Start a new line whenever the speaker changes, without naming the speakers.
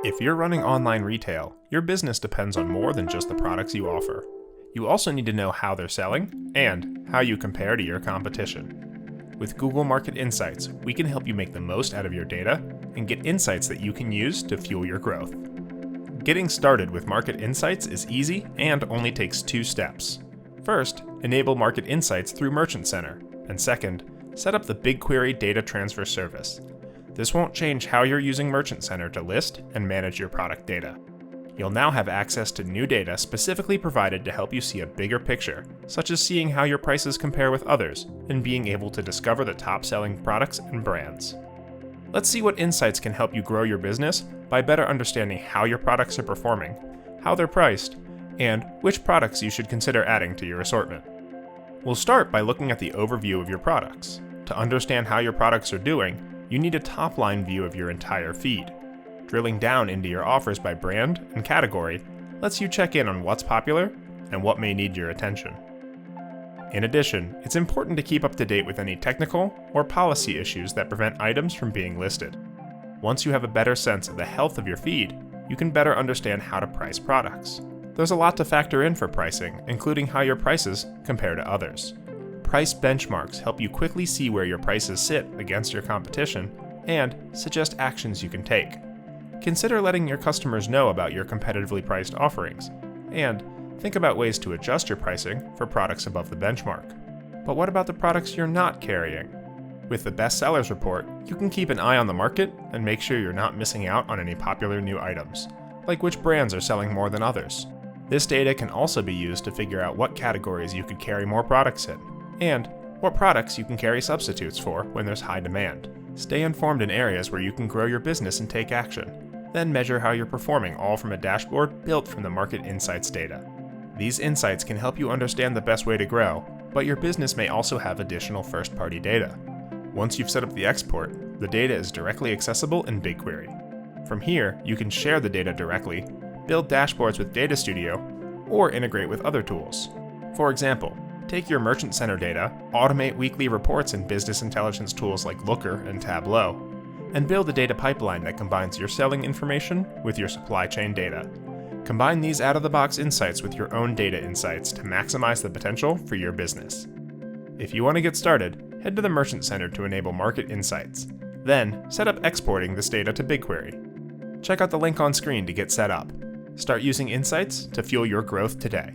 If you're running online retail, your business depends on more than just the products you offer. You also need to know how they're selling and how you compare to your competition. With Google Market Insights, we can help you make the most out of your data and get insights that you can use to fuel your growth. Getting started with Market Insights is easy and only takes 2 steps. First, enable Market Insights through Merchant Center, and second, set up the BigQuery data transfer service. This won't change how you're using Merchant Center to list and manage your product data. You'll now have access to new data specifically provided to help you see a bigger picture, such as seeing how your prices compare with others and being able to discover the top-selling products and brands. Let's see what insights can help you grow your business by better understanding how your products are performing, how they're priced, and which products you should consider adding to your assortment. We'll start by looking at the overview of your products. To understand how your products are doing, you need a top-line view of your entire feed. Drilling down into your offers by brand and category lets you check in on what's popular and what may need your attention. In addition, it's important to keep up to date with any technical or policy issues that prevent items from being listed. Once you have a better sense of the health of your feed, you can better understand how to price products. There's a lot to factor in for pricing, including how your prices compare to others. Price benchmarks help you quickly see where your prices sit against your competition and suggest actions you can take. Consider letting your customers know about your competitively priced offerings, and think about ways to adjust your pricing for products above the benchmark. But what about the products you're not carrying? With the Best Sellers Report, you can keep an eye on the market and make sure you're not missing out on any popular new items, like which brands are selling more than others. This data can also be used to figure out what categories you could carry more products in, and what products you can carry substitutes for when there's high demand. Stay informed in areas where you can grow your business and take action. Then measure how you're performing, all from a dashboard built from the Market Insights data. These insights can help you understand the best way to grow, but your business may also have additional first-party data. Once you've set up the export, the data is directly accessible in BigQuery. From here, you can share the data directly, build dashboards with Data Studio, or integrate with other tools. For example, take your Merchant Center data, automate weekly reports in business intelligence tools like Looker and Tableau, and build a data pipeline that combines your selling information with your supply chain data. Combine these out-of-the-box insights with your own data insights to maximize the potential for your business. If you want to get started, head to the Merchant Center to enable Market Insights. Then, set up exporting this data to BigQuery. Check out the link on screen to get set up. Start using insights to fuel your growth today.